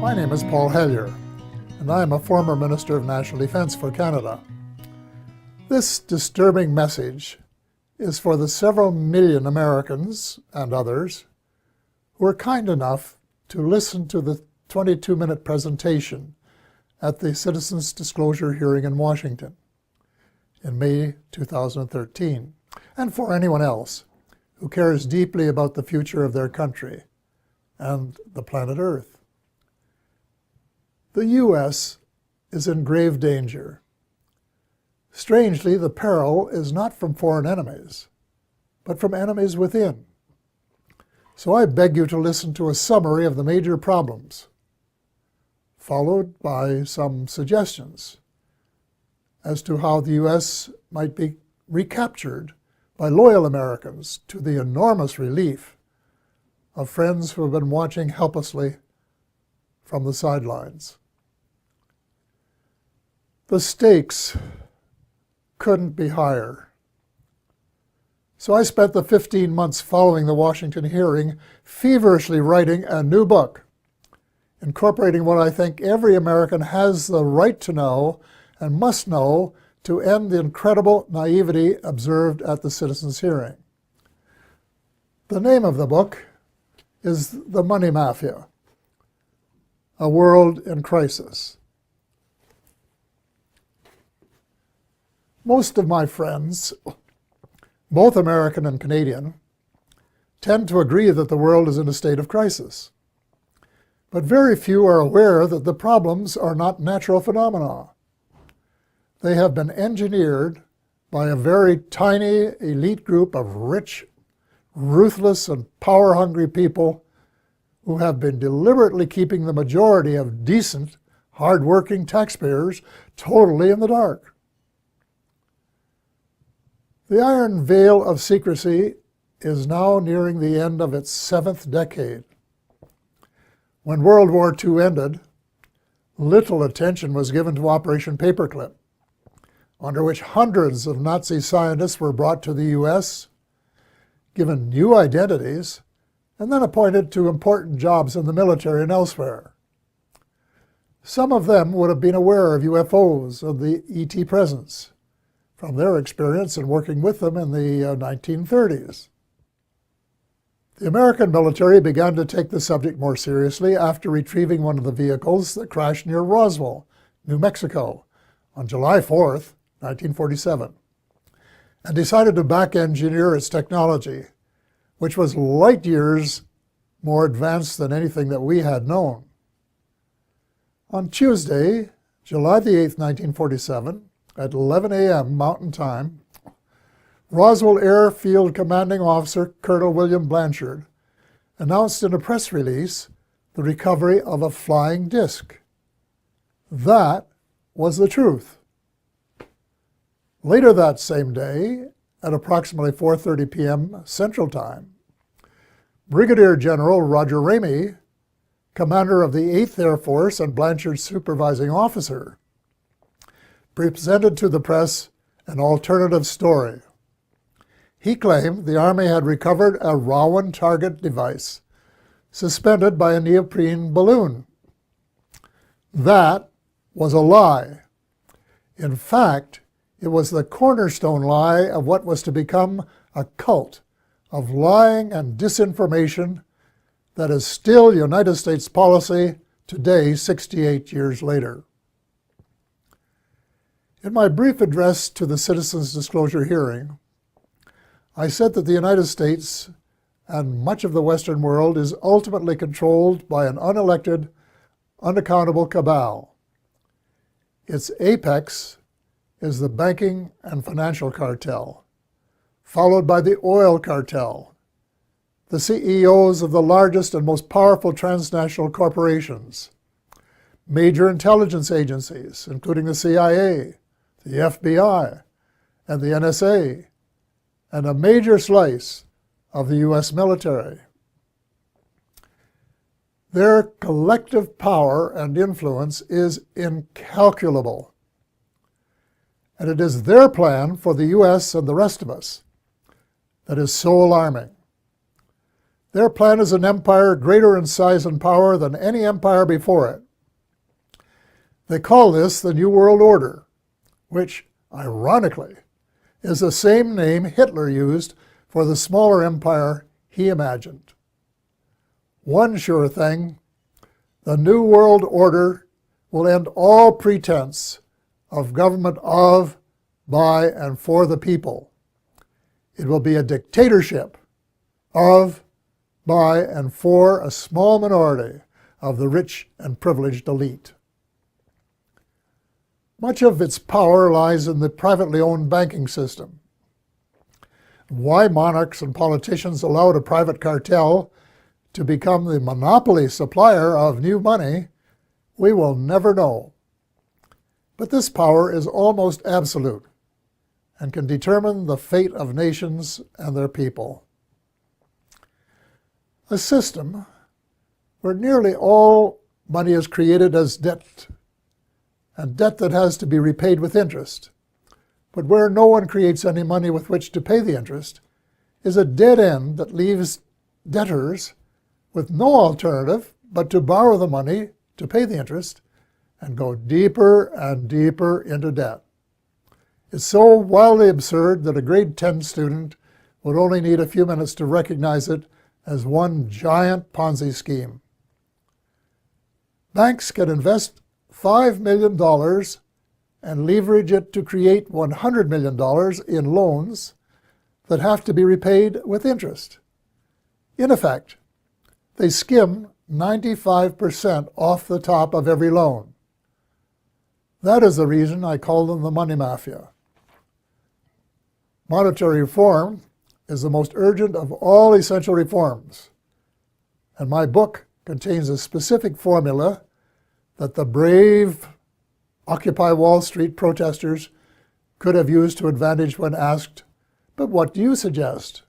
My name is Paul Hellyer, and I am a former Minister of National Defence for Canada. This disturbing message is for the several million Americans and others who were kind enough to listen to the 22-minute presentation at the Citizens Disclosure hearing in Washington in May 2013, and for anyone else who cares deeply about the future of their country and the planet Earth. The U.S. is in grave danger. Strangely, the peril is not from foreign enemies, but from enemies within. So I beg you to listen to a summary of the major problems, followed by some suggestions as to how the U.S. might be recaptured by loyal Americans, to the enormous relief of friends who have been watching helplessly from the sidelines. The stakes couldn't be higher. So I spent the 15 months following the Washington hearing feverishly writing a new book, incorporating what I think every American has the right to know and must know to end the incredible naivety observed at the citizens' hearing. The name of the book is The Money Mafia, A World in Crisis. Most of my friends, both American and Canadian, tend to agree that the world is in a state of crisis. But very few are aware that the problems are not natural phenomena. They have been engineered by a very tiny elite group of rich, ruthless, and power-hungry people who have been deliberately keeping the majority of decent, hard-working taxpayers totally in the dark. The iron veil of secrecy is now nearing the end of its 7th decade. When World War II ended, little attention was given to Operation Paperclip, under which hundreds of Nazi scientists were brought to the U.S., given new identities, and then appointed to important jobs in the military and elsewhere. Some of them would have been aware of UFOs and the ET presence from their experience in working with them in the 1930s. The American military began to take the subject more seriously after retrieving one of the vehicles that crashed near Roswell, New Mexico, on July 4th, 1947, and decided to back-engineer its technology, which was light years more advanced than anything that we had known. On Tuesday, July the 8th, 1947, at 11 a.m. Mountain Time, Roswell Airfield Commanding Officer Colonel William Blanchard announced in a press release the recovery of a flying disc. That was the truth. Later that same day, at approximately 4:30 p.m. Central Time, Brigadier General Roger Ramey, commander of the 8th Air Force and Blanchard's supervising officer, presented to the press an alternative story. He claimed the Army had recovered a Rowan target device suspended by a neoprene balloon. That was a lie. In fact, it was the cornerstone lie of what was to become a cult of lying and disinformation that is still United States policy today, 68 years later. In my brief address to the Citizens Disclosure hearing, I said that the United States and much of the Western world is ultimately controlled by an unelected, unaccountable cabal. Its apex is the banking and financial cartel, followed by the oil cartel, the CEOs of the largest and most powerful transnational corporations, major intelligence agencies, including the CIA, the FBI, and the NSA, and a major slice of the U.S. military. Their collective power and influence is incalculable. And it is their plan for the U.S. and the rest of us that is so alarming. Their plan is an empire greater in size and power than any empire before it. They call this the New World Order, which, ironically, is the same name Hitler used for the smaller empire he imagined. One sure thing, the New World Order will end all pretense of government of, by, and for the people. It will be a dictatorship of, by, and for a small minority of the rich and privileged elite. Much of its power lies in the privately owned banking system. Why monarchs and politicians allowed a private cartel to become the monopoly supplier of new money, we will never know. But this power is almost absolute and can determine the fate of nations and their people. A system where nearly all money is created as debt, and debt that has to be repaid with interest, but where no one creates any money with which to pay the interest, is a dead end that leaves debtors with no alternative but to borrow the money to pay the interest and go deeper and deeper into debt. It's so wildly absurd that a grade 10 student would only need a few minutes to recognize it as one giant Ponzi scheme. Banks can invest $5 million and leverage it to create $100 million in loans that have to be repaid with interest. In effect, they skim 95% off the top of every loan. That is the reason I call them the money mafia. Monetary reform is the most urgent of all essential reforms, and my book contains a specific formula that the brave Occupy Wall Street protesters could have used to advantage when asked, "But what do you suggest?"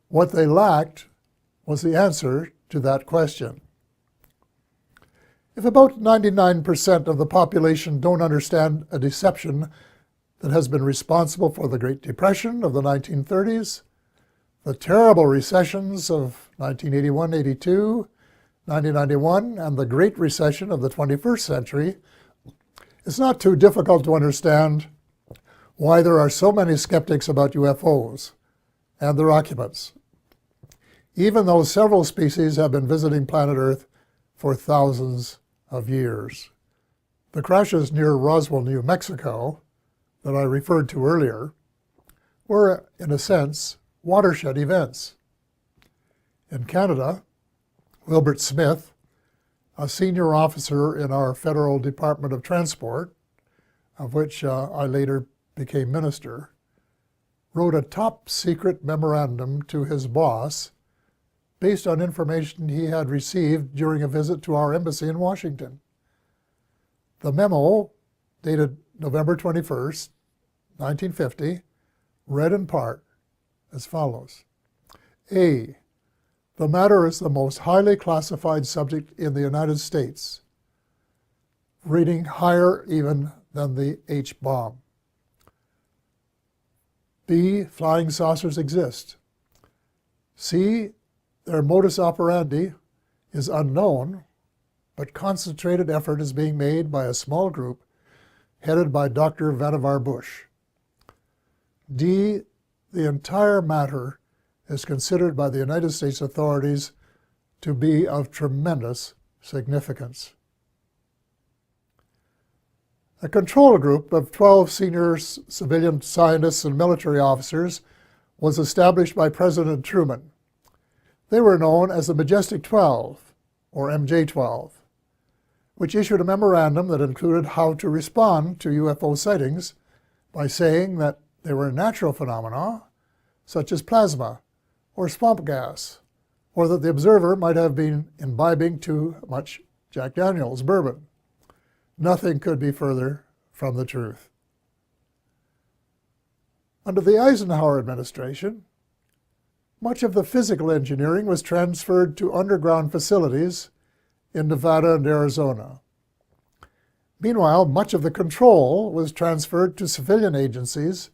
What they lacked was the answer to that question. If about 99% of the population don't understand a deception that has been responsible for the Great Depression of the 1930s, the terrible recessions of 1981-82, 1991, and the Great Recession of the 21st century, it's not too difficult to understand why there are so many skeptics about UFOs and their occupants, even though several species have been visiting planet Earth for thousands of years. The crashes near Roswell, New Mexico, that I referred to earlier, were, in a sense, watershed events. In Canada, Wilbert Smith, a senior officer in our Federal Department of Transport, of which I later became minister, wrote a top-secret memorandum to his boss based on information he had received during a visit to our embassy in Washington. The memo, dated November 21st, 1950, read in part as follows. A. The matter is the most highly classified subject in the United States, rating higher even than the H-bomb. B. Flying saucers exist. C. Their modus operandi is unknown, but concentrated effort is being made by a small group headed by Dr. Vannevar Bush. D. The entire matter is considered by the United States authorities to be of tremendous significance. A control group of 12 senior civilian scientists and military officers was established by President Truman. They were known as the Majestic 12, or MJ-12, which issued a memorandum that included how to respond to UFO sightings by saying that they were natural phenomena, such as plasma or swamp gas, or that the observer might have been imbibing too much Jack Daniels bourbon. Nothing could be further from the truth. Under the Eisenhower administration, much of the physical engineering was transferred to underground facilities in Nevada and Arizona. Meanwhile, much of the control was transferred to civilian agencies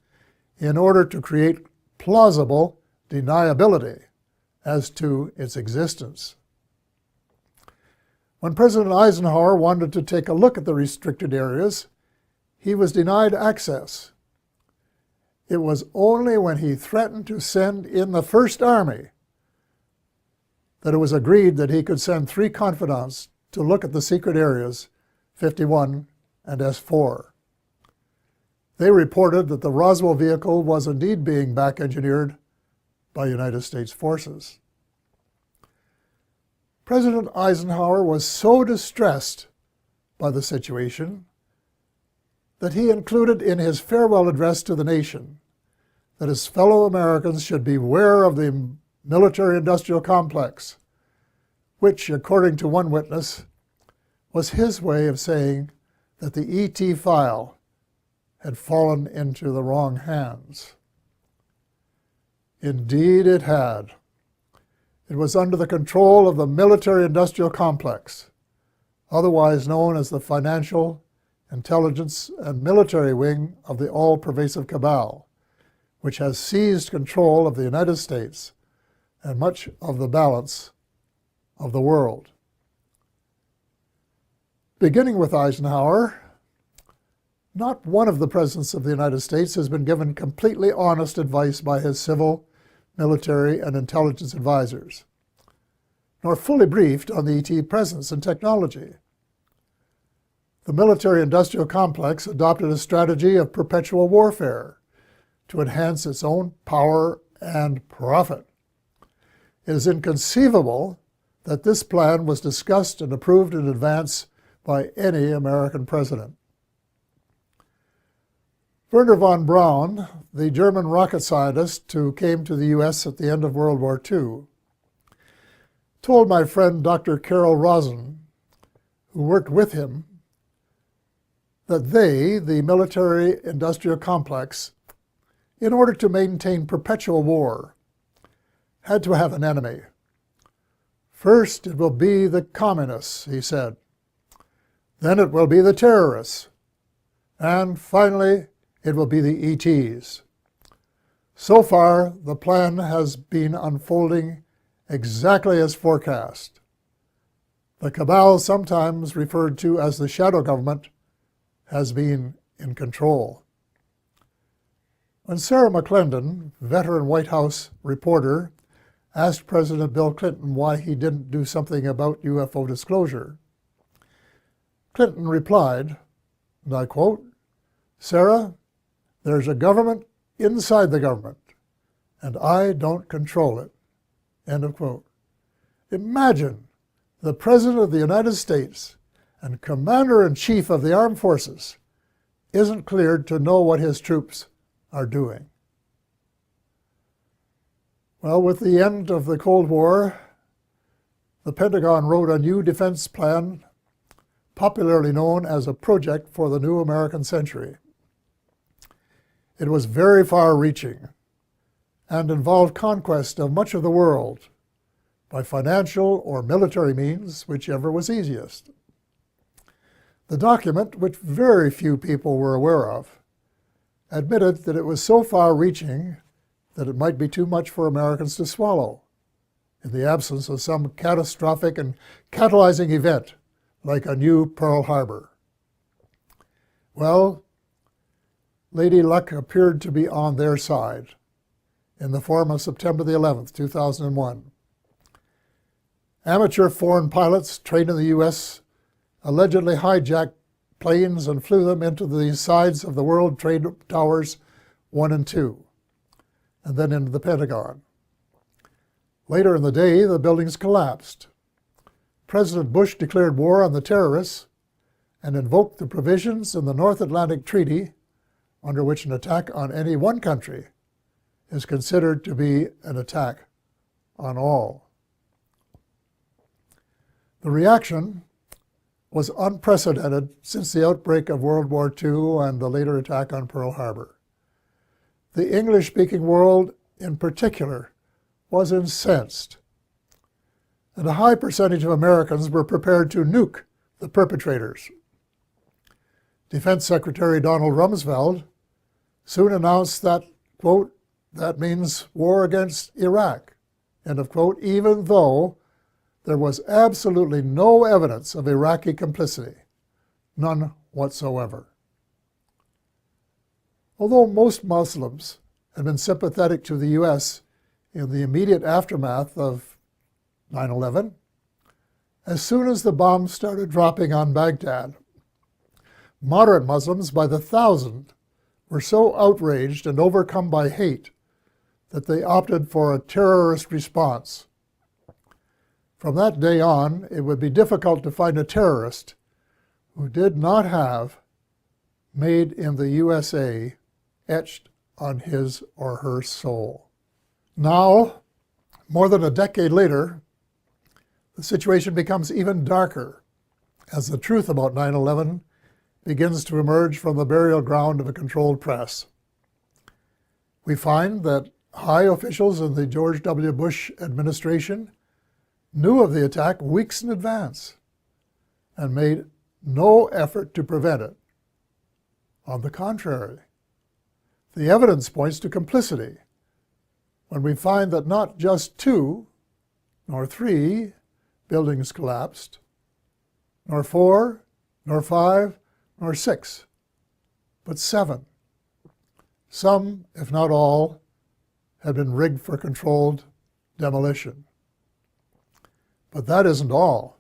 in order to create plausible deniability as to its existence. When President Eisenhower wanted to take a look at the restricted areas, he was denied access. It was only when he threatened to send in the First Army that it was agreed that he could send 3 confidants to look at the secret areas 51 and S4. They reported that the Roswell vehicle was indeed being back-engineered by United States forces. President Eisenhower was so distressed by the situation that he included in his farewell address to the nation that his fellow Americans should beware of the military-industrial complex, which, according to one witness, was his way of saying that the ET file had fallen into the wrong hands. Indeed it had. It was under the control of the military-industrial complex, otherwise known as the financial, intelligence, and military wing of the all-pervasive cabal, which has seized control of the United States and much of the balance of the world. Beginning with Eisenhower, not one of the presidents of the United States has been given completely honest advice by his civil, military, and intelligence advisors, nor fully briefed on the ET presence and technology. The military-industrial complex adopted a strategy of perpetual warfare to enhance its own power and profit. It is inconceivable that this plan was discussed and approved in advance by any American president. Wernher von Braun, the German rocket scientist who came to the U.S. at the end of World War II, told my friend Dr. Carol Rosen, who worked with him, that they, the military-industrial complex, in order to maintain perpetual war, had to have an enemy. First, it will be the communists, he said. Then it will be the terrorists. And finally, it will be the ETs. So far, the plan has been unfolding exactly as forecast. The cabal, sometimes referred to as the shadow government, has been in control. When Sarah McClendon, veteran White House reporter, asked President Bill Clinton why he didn't do something about UFO disclosure, Clinton replied, and I quote, "Sarah, there's a government inside the government, and I don't control it." End of quote. Imagine the President of the United States and Commander-in-Chief of the Armed Forces isn't cleared to know what his troops are doing. Well, with the end of the Cold War, the Pentagon wrote a new defense plan, popularly known as a project for the new American century. It was very far-reaching and involved conquest of much of the world by financial or military means, whichever was easiest. The document, which very few people were aware of, admitted that it was so far-reaching that it might be too much for Americans to swallow in the absence of some catastrophic and catalyzing event like a new Pearl Harbor. Well, Lady Luck appeared to be on their side in the form of September the 11th, 2001. Amateur foreign pilots trained in the U.S. allegedly hijacked planes and flew them into the sides of the World Trade Towers 1 and 2, and then into the Pentagon. Later in the day, the buildings collapsed. President Bush declared war on the terrorists and invoked the provisions in the North Atlantic Treaty, under which an attack on any one country is considered to be an attack on all. The reaction was unprecedented since the outbreak of World War II and the later attack on Pearl Harbor. The English-speaking world, in particular, was incensed, and a high percentage of Americans were prepared to nuke the perpetrators. Defense Secretary Donald Rumsfeld soon announced that, quote, "that means war against Iraq," end of quote, even though there was absolutely no evidence of Iraqi complicity, none whatsoever. Although most Muslims had been sympathetic to the U.S. in the immediate aftermath of 9/11, as soon as the bombs started dropping on Baghdad, moderate Muslims by the thousand were so outraged and overcome by hate that they opted for a terrorist response. From that day on, it would be difficult to find a terrorist who did not have "Made in the USA" etched on his or her soul. Now, more than a decade later, the situation becomes even darker as the truth about 9/11 begins to emerge from the burial ground of a controlled press. We find that high officials in the George W. Bush administration knew of the attack weeks in advance and made no effort to prevent it. On the contrary, the evidence points to complicity when we find that not just 2, nor 3 buildings collapsed, nor 4, nor 5, nor 6, but 7. Some, if not all, had been rigged for controlled demolition. But that isn't all.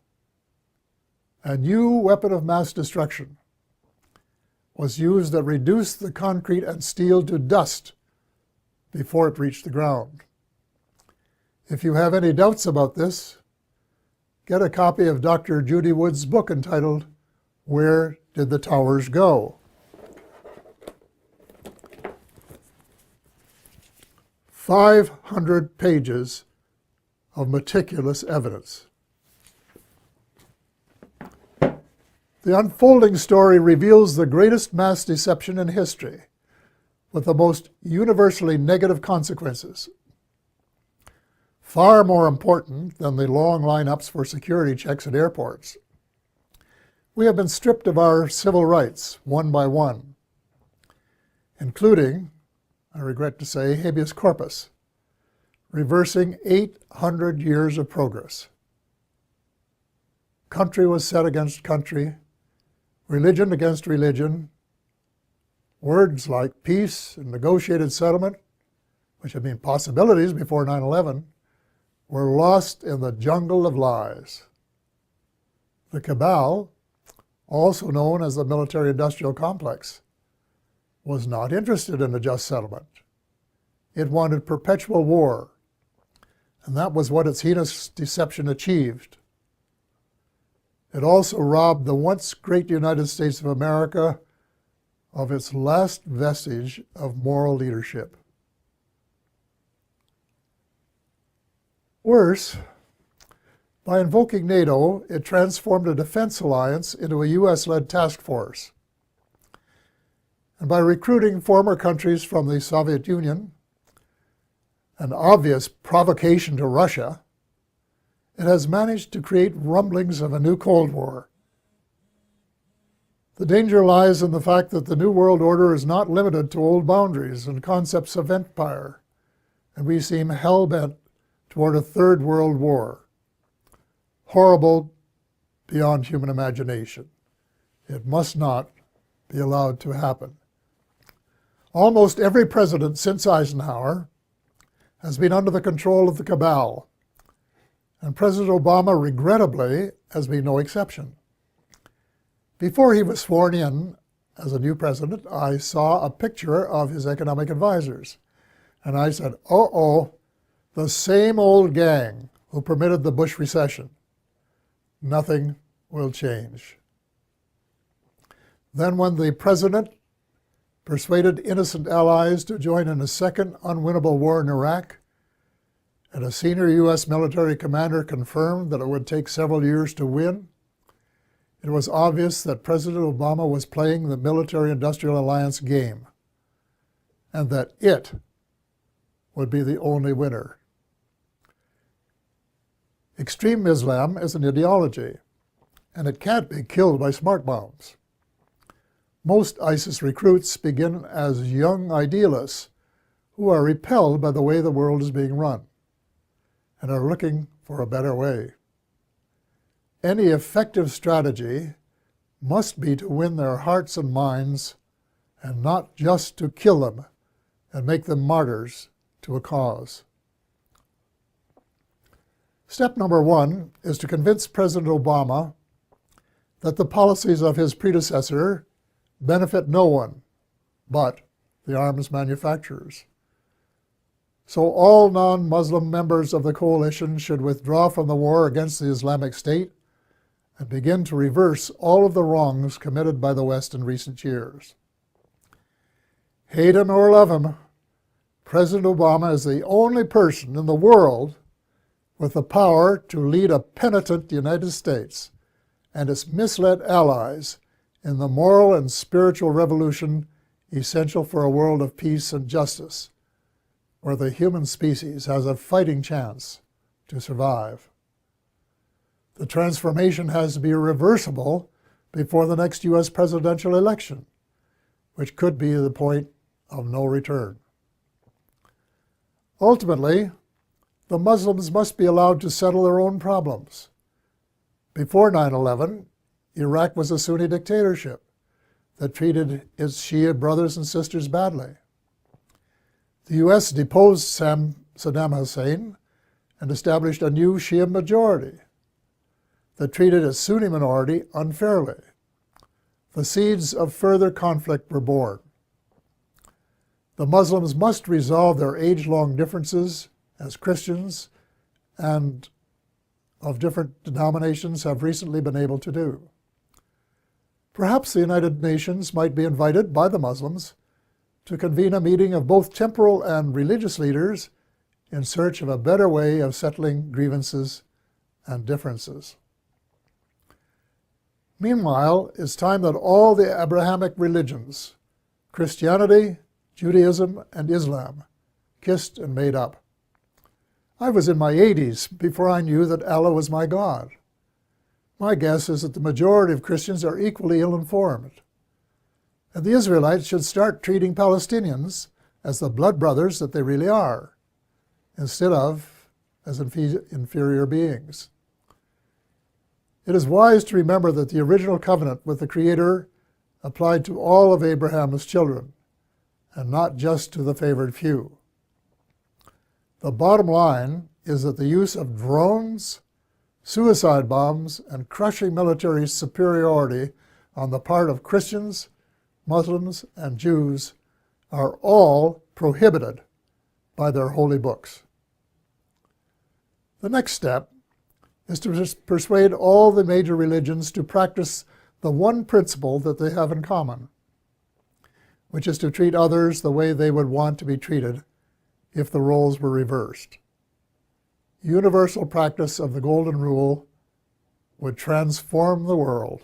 A new weapon of mass destruction was used that reduced the concrete and steel to dust before it reached the ground. If you have any doubts about this, get a copy of Dr. Judy Wood's book entitled, "Where Did the Towers Go?" 500 pages of meticulous evidence. The unfolding story reveals the greatest mass deception in history, with the most universally negative consequences. Far more important than the long lineups for security checks at airports. We have been stripped of our civil rights one by one, including, I regret to say, habeas corpus, reversing 800 years of progress. Country was set against country, religion against religion. Words like peace and negotiated settlement, which had been possibilities before 9/11, were lost in the jungle of lies. The cabal, also known as the military-industrial complex, was not interested in a just settlement. It wanted perpetual war, and that was what its heinous deception achieved. It also robbed the once great United States of America of its last vestige of moral leadership. Worse, by invoking NATO, it transformed a defense alliance into a US-led task force. And by recruiting former countries from the Soviet Union, an obvious provocation to Russia, it has managed to create rumblings of a new Cold War. The danger lies in the fact that the New World Order is not limited to old boundaries and concepts of empire, and we seem hell-bent toward a third world war. Horrible beyond human imagination. It must not be allowed to happen. Almost every president since Eisenhower has been under the control of the cabal, and President Obama, regrettably, has been no exception. Before he was sworn in as a new president, I saw a picture of his economic advisors, and I said, uh-oh, the same old gang who permitted the Bush recession. Nothing will change. Then when the president persuaded innocent allies to join in a second unwinnable war in Iraq, and a senior U.S. military commander confirmed that it would take several years to win, it was obvious that President Obama was playing the military-industrial alliance game, and that it would be the only winner. Extreme Islam is an ideology, and it can't be killed by smart bombs. Most ISIS recruits begin as young idealists who are repelled by the way the world is being run. and are looking for a better way. Any effective strategy must be to win their hearts and minds, and not just to kill them and make them martyrs to a cause. Step number 1 is to convince President Obama that the policies of his predecessor benefit no one but the arms manufacturers. So all non-Muslim members of the coalition should withdraw from the war against the Islamic State and begin to reverse all of the wrongs committed by the West in recent years. Hate him or love him, President Obama is the only person in the world with the power to lead a penitent United States and its misled allies in the moral and spiritual revolution essential for a world of peace and justice, where the human species has a fighting chance to survive. The transformation has to be reversible before the next U.S. presidential election, which could be the point of no return. Ultimately, the Muslims must be allowed to settle their own problems. Before 9/11, Iraq was a Sunni dictatorship that treated its Shia brothers and sisters badly. The U.S. deposed Saddam Hussein and established a new Shia majority that treated its Sunni minority unfairly. The seeds of further conflict were born. The Muslims must resolve their age-long differences as Christians and of different denominations have recently been able to do. Perhaps the United Nations might be invited by the Muslims to convene a meeting of both temporal and religious leaders in search of a better way of settling grievances and differences. Meanwhile, it's time that all the Abrahamic religions, Christianity, Judaism, and Islam, kissed and made up. I was in my 80s before I knew that Allah was my God. My guess is that the majority of Christians are equally ill-informed, and the Israelites should start treating Palestinians as the blood brothers that they really are, instead of as inferior beings. It is wise to remember that the original covenant with the Creator applied to all of Abraham's children, and not just to the favored few. The bottom line is that the use of drones, suicide bombs, and crushing military superiority on the part of Christians, Muslims, and Jews are all prohibited by their holy books. The next step is to persuade all the major religions to practice the one principle that they have in common, which is to treat others the way they would want to be treated if the roles were reversed. Universal practice of the Golden Rule would transform the world.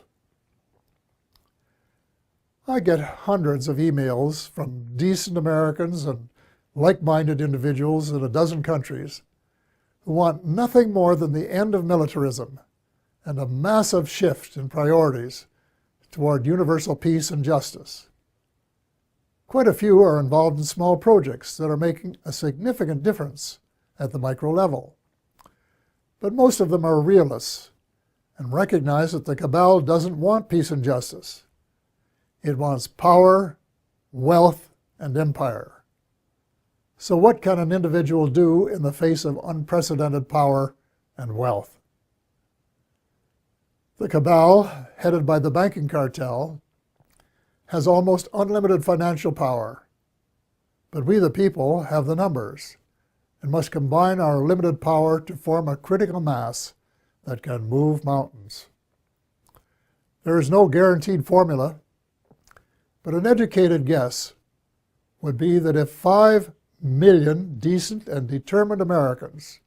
I get hundreds of emails from decent Americans and like-minded individuals in a dozen countries who want nothing more than the end of militarism and a massive shift in priorities toward universal peace and justice. Quite a few are involved in small projects that are making a significant difference at the micro level. But most of them are realists and recognize that the cabal doesn't want peace and justice. It wants power, wealth, and empire. So what can an individual do in the face of unprecedented power and wealth? The cabal, headed by the banking cartel, has almost unlimited financial power. But we, the people, have the numbers and must combine our limited power to form a critical mass that can move mountains. There is no guaranteed formula, but an educated guess would be that if 5 million decent and determined Americans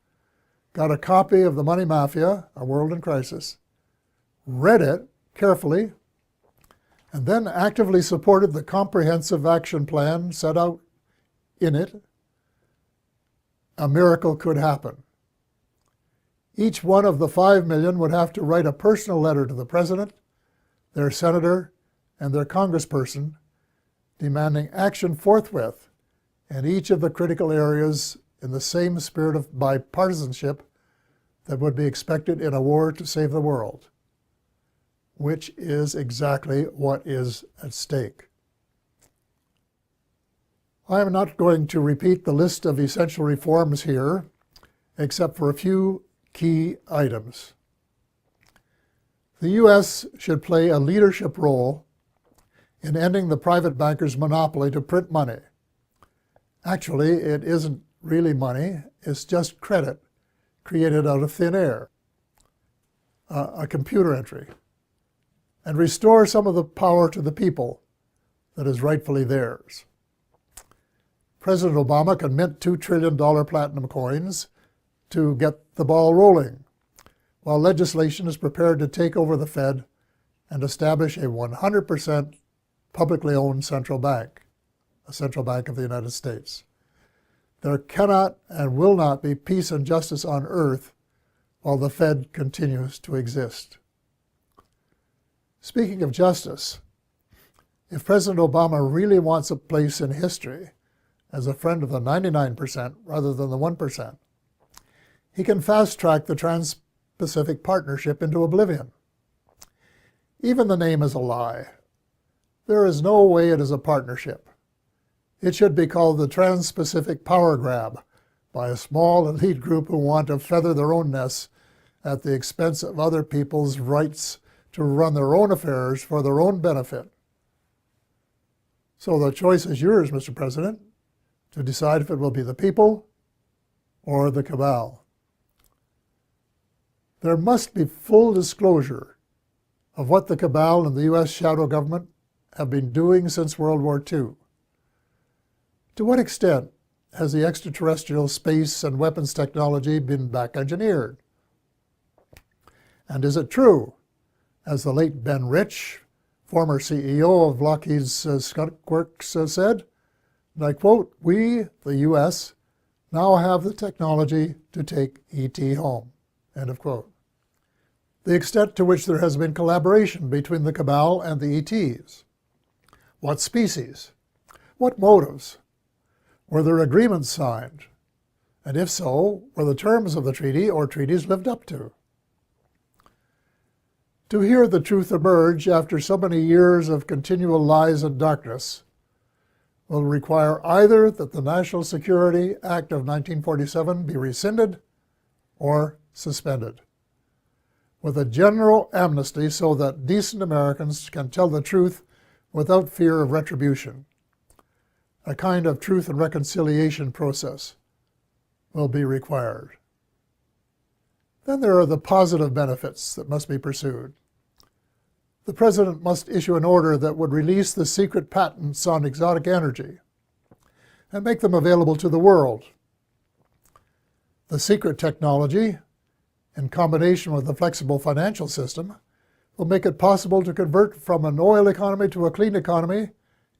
got a copy of The Money Mafia, A World in Crisis, read it carefully, and then actively supported the comprehensive action plan set out in it, a miracle could happen. Each one of the 5 million would have to write a personal letter to the president, their senator, and their congressperson, demanding action forthwith in each of the critical areas in the same spirit of bipartisanship that would be expected in a war to save the world, which is exactly what is at stake. I am not going to repeat the list of essential reforms here, except for a few key items. The U.S. should play a leadership role in ending the private bankers' monopoly to print money. Actually, it isn't really money, it's just credit created out of thin air, a computer entry, and restore some of the power to the people that is rightfully theirs. President Obama can mint $2 trillion platinum coins to get the ball rolling, while legislation is prepared to take over the Fed and establish a 100% publicly owned central bank, a central bank of the United States. There cannot and will not be peace and justice on earth while the Fed continues to exist. Speaking of justice, if President Obama really wants a place in history as a friend of the 99% rather than the 1%, he can fast-track the Trans-Pacific Partnership into oblivion. Even the name is a lie. There is no way it is a partnership. It should be called the Trans-Pacific Power Grab by a small elite group who want to feather their own nests at the expense of other people's rights to run their own affairs for their own benefit. So the choice is yours, Mr. President, to decide if it will be the people or the cabal. There must be full disclosure of what the cabal and the U.S. shadow government have been doing since World War II. To what extent has the extraterrestrial space and weapons technology been back-engineered? And is it true, as the late Ben Rich, former CEO of Lockheed's Skunk Works, said, and I quote, "We, the U.S., now have the technology to take ET home," end of quote. The extent to which there has been collaboration between the cabal and the ETs. What species? What motives? Were there agreements signed? And if so, were the terms of the treaty or treaties lived up to? To hear the truth emerge after so many years of continual lies and darkness will require either that the National Security Act of 1947 be rescinded or suspended, with a general amnesty so that decent Americans can tell the truth without fear of retribution. A kind of truth and reconciliation process will be required. Then there are the positive benefits that must be pursued. The President must issue an order that would release the secret patents on exotic energy and make them available to the world. The secret technology, in combination with a flexible financial system, will make it possible to convert from an oil economy to a clean economy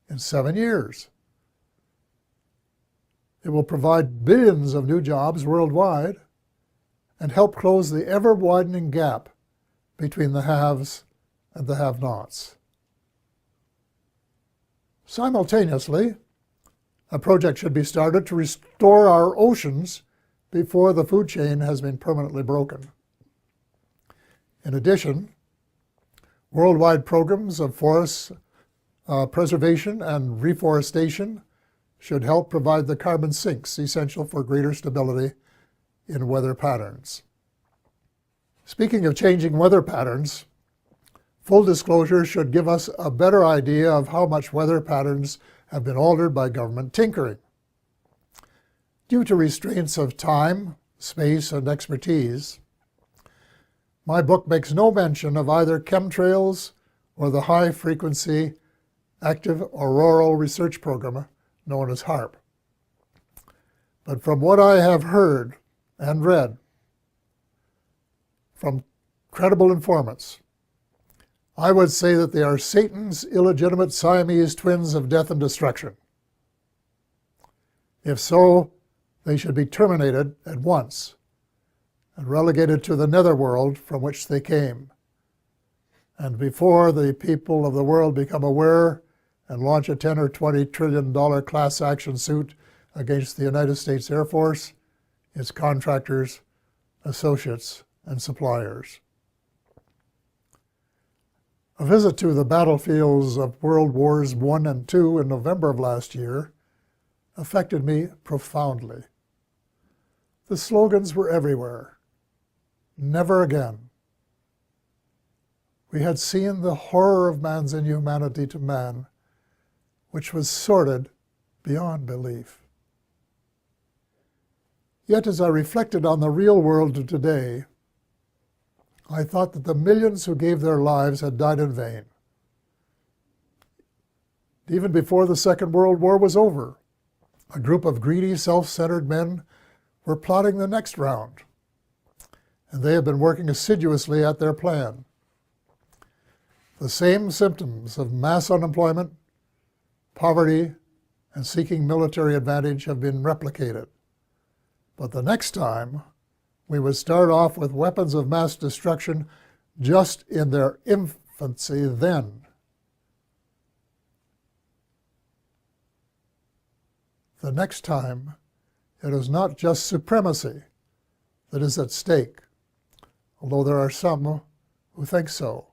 in 7 years. It will provide billions of new jobs worldwide and help close the ever-widening gap between the haves and the have-nots. Simultaneously, a project should be started to restore our oceans before the food chain has been permanently broken. In addition, worldwide programs of forest preservation and reforestation should help provide the carbon sinks essential for greater stability in weather patterns. Speaking of changing weather patterns, full disclosure should give us a better idea of how much weather patterns have been altered by government tinkering. Due to restraints of time, space, and expertise, my book makes no mention of either chemtrails or the high-frequency active auroral research program known as HAARP. But from what I have heard and read from credible informants, I would say that they are Satan's illegitimate Siamese twins of death and destruction. If so, they should be terminated at once and relegated to the netherworld from which they came. And before the people of the world become aware and launch a $10 or $20 trillion class action suit against the United States Air Force, its contractors, associates, and suppliers. A visit to the battlefields of World Wars I and II in November of last year affected me profoundly. The slogans were everywhere. Never again. We had seen the horror of man's inhumanity to man, which was sordid beyond belief. Yet as I reflected on the real world of today, I thought that the millions who gave their lives had died in vain. Even before the Second World War was over, a group of greedy, self-centered men were plotting the next round, and they have been working assiduously at their plan. The same symptoms of mass unemployment, poverty, and seeking military advantage have been replicated. But the next time, we would start off with weapons of mass destruction just in their infancy then. The next time, it is not just supremacy that is at stake, although there are some who think so.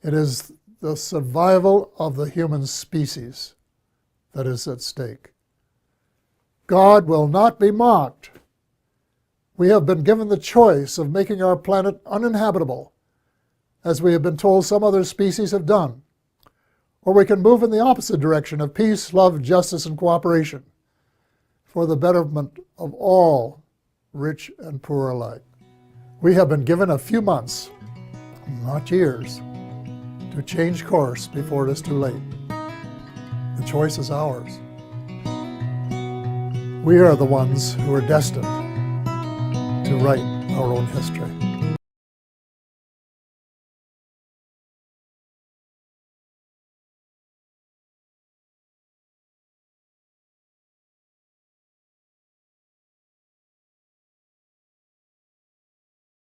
It is the survival of the human species that is at stake. God will not be mocked. We have been given the choice of making our planet uninhabitable, as we have been told some other species have done, or we can move in the opposite direction of peace, love, justice, and cooperation for the betterment of all, rich and poor alike. We have been given a few months, not years, to change course before it is too late. The choice is ours. We are the ones who are destined to write our own history.